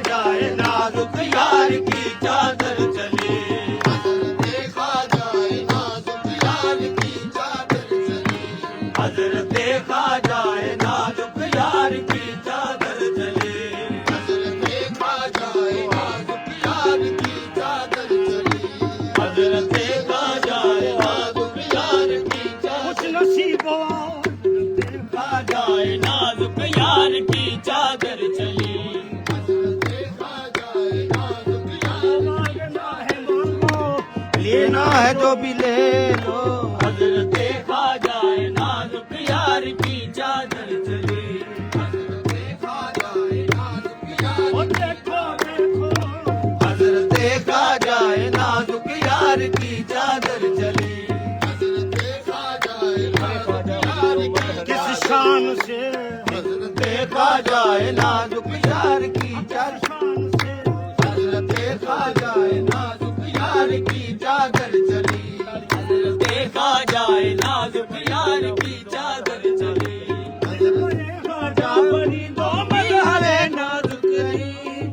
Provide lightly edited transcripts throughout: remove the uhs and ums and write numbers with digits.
जाए नाजुक यार की चादर चली। देखा जाए नाजुक यार की चादर चली। नजर देखा जाए नाजुक यार की चादर चली। नजर देखा जाए नाजुक यार की चादर चली। नजर देखा जाए नाजुक यार की चादर नसीबों देखा जाए नाजुक यार की चादर चली। देखा जाए नाजुक यार मांगना है मांगो, लेना है जो भी ले लो। नजर देखा जाए नाजुक यार की चादर चली। देखा जाए नाजुक यार ओ देखो देखो नजर देखा जाए नाजुक यार की चादर चली। देखा जाए नाजुक यार की किस शान से देखा जाए नाजुक यार की चादर शान से देखा जाए नाजुक यार की चादर चली। देखा जाए नाजुक यार की चादर चली। खाजा बनी दो मजहरे नाजुक करी।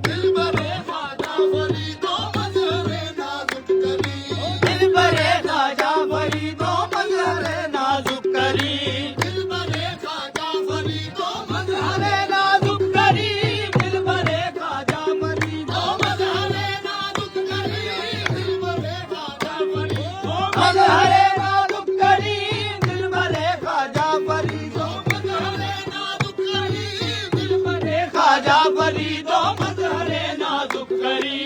दिल बरे खाजा बरी दो मजहरे नाजुक करी। दिल बरे खाजा बनी दो मजहरे नाजुक करी। दिल बरे खाजा बरी दो मजहरे नाजुक करी। दिल बरे खाजा बनी दो मजहरे नाजुक करी। दिल बरे खाजा बरी दो मजहरे नाजुक करी। दिल बरे खाजा बनी दो मजहरे नाजुक करी। दिल बरे खाजा बनी दो मजहरे नाजुक करी।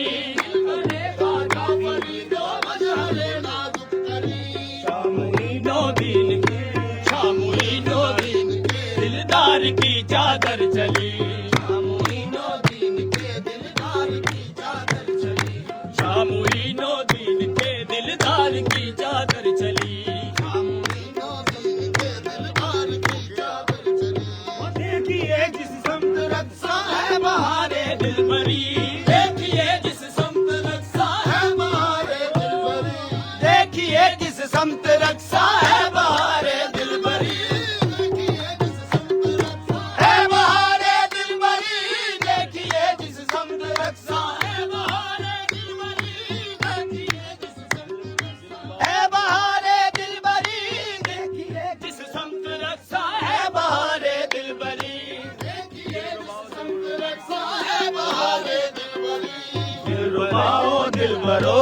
खाजा बरी दो मजहरे नाजुक करी। शामुनी दो दिन के शामुनी दो दिन के दिलदार की चादर चली। शामुनी दो दिन के दिलदार की चादर चली। शामुनी दो दिन के दिलदार की चादर चली। देखिए जिस समत रक्षा है बहारे दिल भरी। देखिए जिस समत रक्षा है बहारे दिल भरी। देखिए जिस समत रक्षा है बहारे दिल भरी। है बहारे दिल भरी। देखिए जिस समत रक्षा है बहारे दिल भरी। देखिए जिस समत है बहारे दिल भरी। देखिए जिस समत रक्षा है बहारे दिल भरी। दिल रुबाओ दिल भरो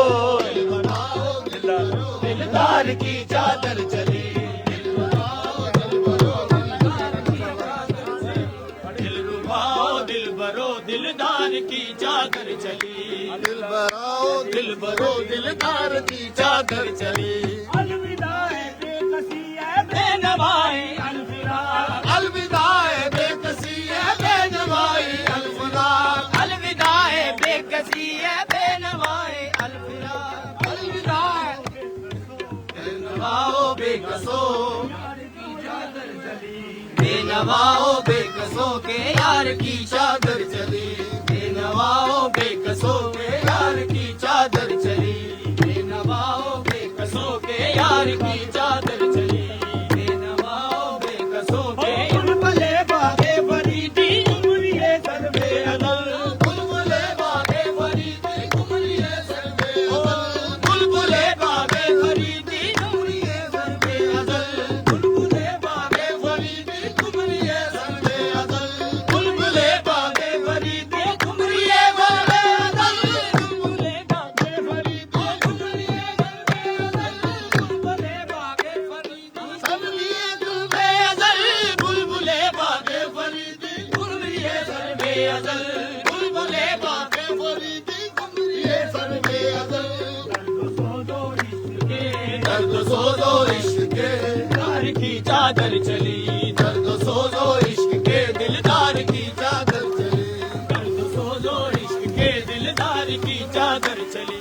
दिलदार की चादर चली। दिल रुबाओ दिल भरो दिलदार की चादर चली। दिल बरो दिलदार की चादर चली। अलविदाए बेकसी है बेनवाई अलविदा। अलविदाए बेकसी है बेनवाई अलविदा। अलविदाए बेकसी है बेनवाई अलविदा। अलविदाए बेनवाओ बेकसो बेनवाओ बेकसो के यार की चादर चली। बेनवाओ बेकसो के यार की चादर चली। बेनवाओ बेकसो के यार की चादर चली। बेनवाओ बेकसो के बुलबुले बागे फरीदी उमरिए सर्वे अदल। बुलबुले बागे फरीदी कुमरिए सर्वे अदल। बुलबुले बागे फरीदी उमरिए सर्वे अदल। बुलबुले बागे फरीदी कुमरिए सर्वे अदल। बुलबुले बागे फरीदी उमरिए सर्वे अदल। बुलबुले बागे फरीदी कुमरिए सर्वे अदल। बुलबुले बागे फरीदी सर्वे अदल। बुलबुले बागे फरीदी उमरिए सर्वे अदल। बुलबुले बागे फरीदी कुमरिए सर्वे अदल। दर्द सोजो इश्क के दिलदार की चादर चली। दर्द सोजो इश्क के दिलदार की चादर चली। दर्द सोजो इश्क के दिलदार की चादर चली।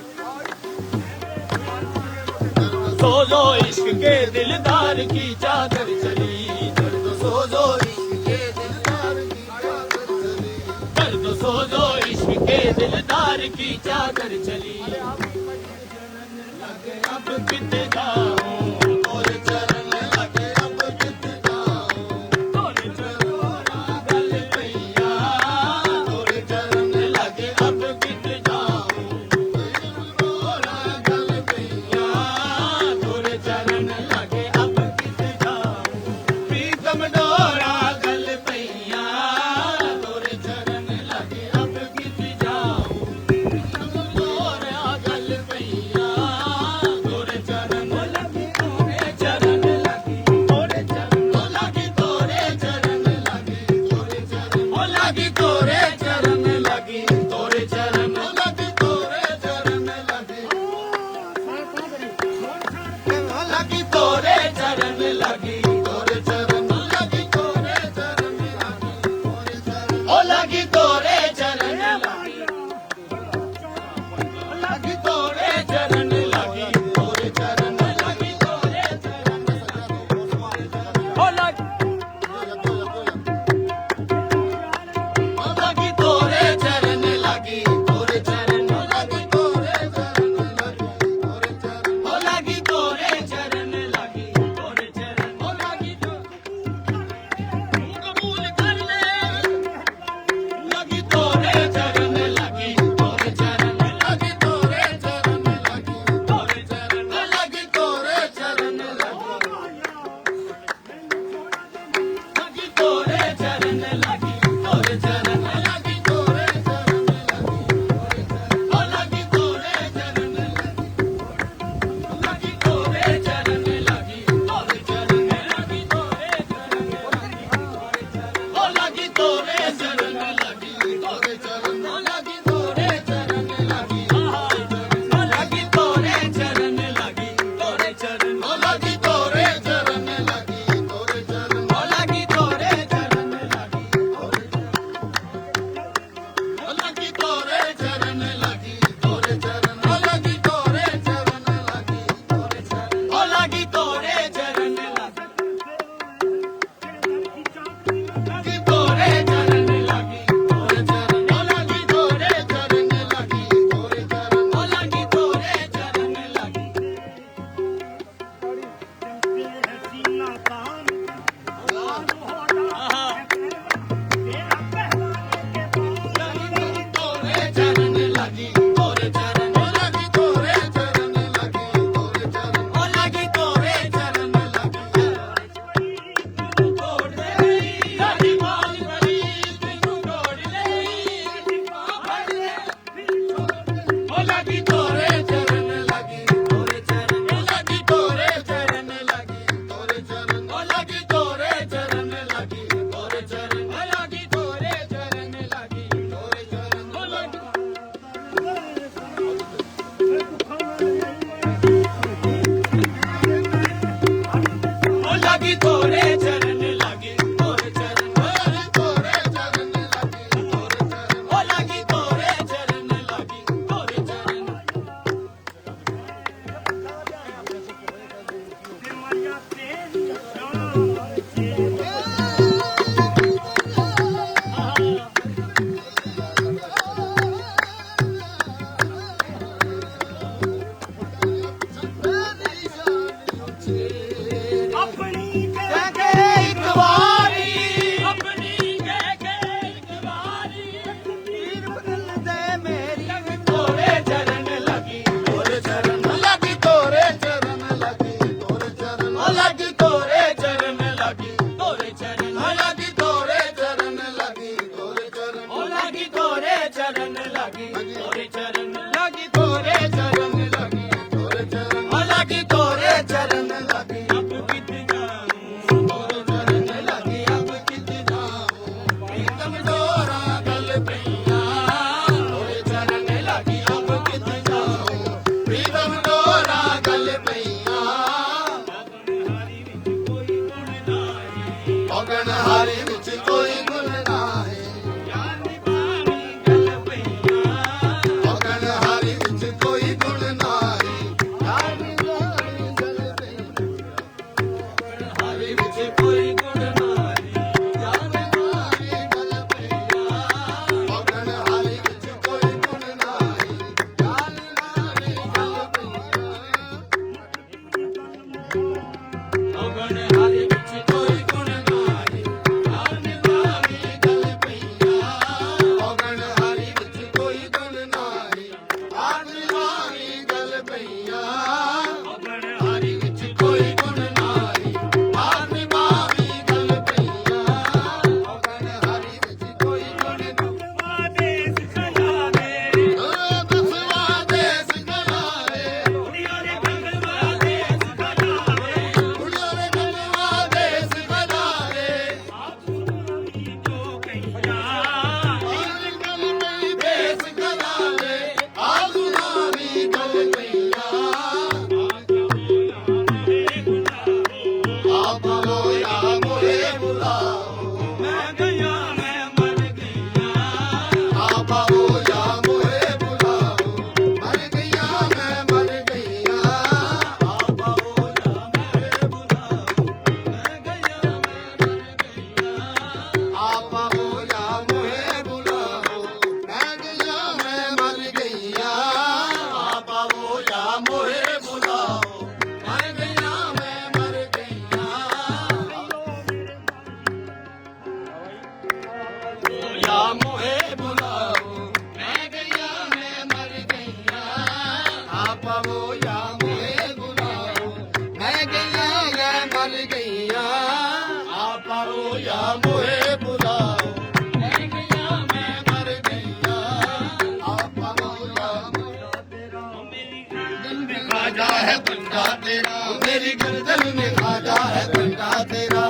सोजो इश्क के दिलदार की चादर चली। दर्द सोजो इश्क के दिलदार की चादर चली। दर्द सोजो इश्क के दिलदार की चादर चली। अब कित जाऊं और चरण लगे अब कित जाऊं। तोरे चरोरा गल पैया। और चरण लगे तोरे चरण लगी तोरे चरण लगी तोरे चरण लगी तोरे चरण लगी अब कित जाऊं तोरे चरण लगी अब कित जाऊं प्रीतम डोरा गल पईया तोरे चरण लगी अब कित जाऊं प्रीतम डोरा गल पईया अगन हारी विच कोई गुण नाई अगन हारी विच कोई गुण नाई यार निवारी गल पईया हारी विच कोई गुण नाई यार निवारी गल पईया अगन हारी विच कोई गुण नाई यार निवारी गल पईया अगन हारी विच कोई गुण नाई यार निवारी गल पईया अगन हारी विच कोई गुण नाई यार निवारी गल पईया अगन हारी विच कोई गुण नाई यार निवारी गल पईया अगन हारी विच कोई गुण नाई दसवा देस कलारे कुड़ियों रे गंगवा देस कलारे गल पई देस कलारे आलू नामी गल पईया आप होया मोहे बुलाओ मैं गया मैं मर गया आप होया मोहे बुलाओ मर गया मैं मर गया आप होया मैं बुलाओ मैं गया मैं मर गया आप होया मोहे बुलाओ मैं गया मैं मर गया आप होया मोहे बुलाओ मर गया मैं मर गया या मोहे बुलाओ मैं गया मैं मर गया आप होया मोहे बुलाओ मैं गया मैं मर गया आप होया मोहे बुलाओ मैं गया मैं मर गया आप होया दिल में खाजा है बंदा तेरा मेरी गर्दन में खाजा है बंदा तेरा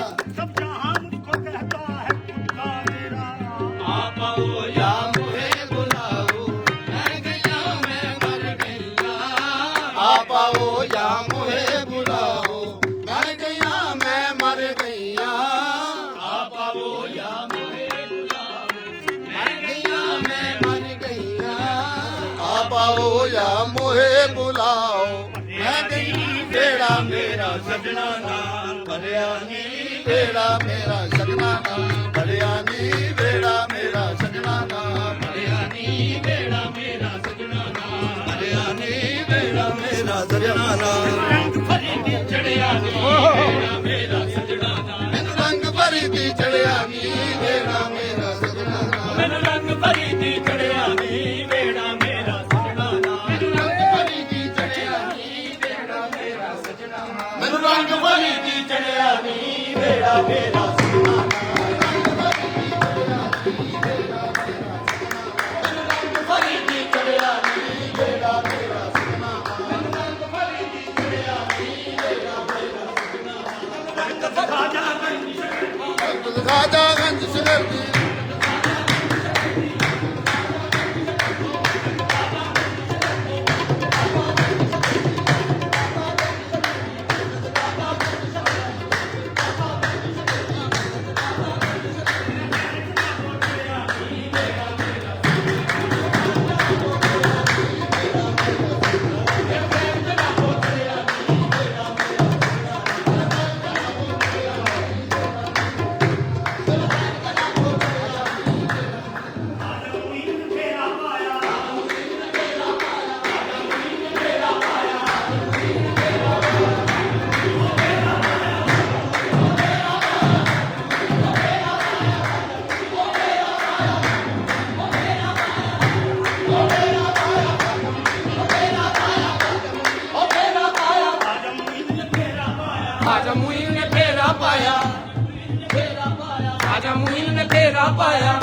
आप होया मोहे बुलाओ मैं गया मैं मर गया आप आओ या मोहे बुलाओ मैं गया मैं मर गया आप आओ या मोहे बुलाओ मैं गया मैं मर गया आप आओ या मोहे बुलाओ मैं गई बेड़ा मेरा सजना ना भरिया नी बेड़ा मेरा सजना ना भरिया नी बेड़ा मेरा सजना ना भरिया नी बेड़ा मेरा सजना ना भरिया नी बेड़ा मेरा सजना ना चढ़िया नी मेरा मेरा सजना ना मैनू रंग भरी दी चढ़िया नी बेड़ा मेरा सजना ना मैनू रंग भरी दी चढ़िया नी बेड़ा मेरा सजना ना रंग भरी दी चढ़िया नी बेड़ा मेरा सजना ना मैनू रंग भरी दी चढ़िया नी बेड़ा मेरा सजना ना भरी दी चढ़िया नी बेड़ा मेरा सजना ना भरी दी चढ़िया नी बेड़ा मेरा सजना ना खाजा गंज शहर दी आजा मुइन ने फेरा पाया आजा मुइन ने फेरा पाया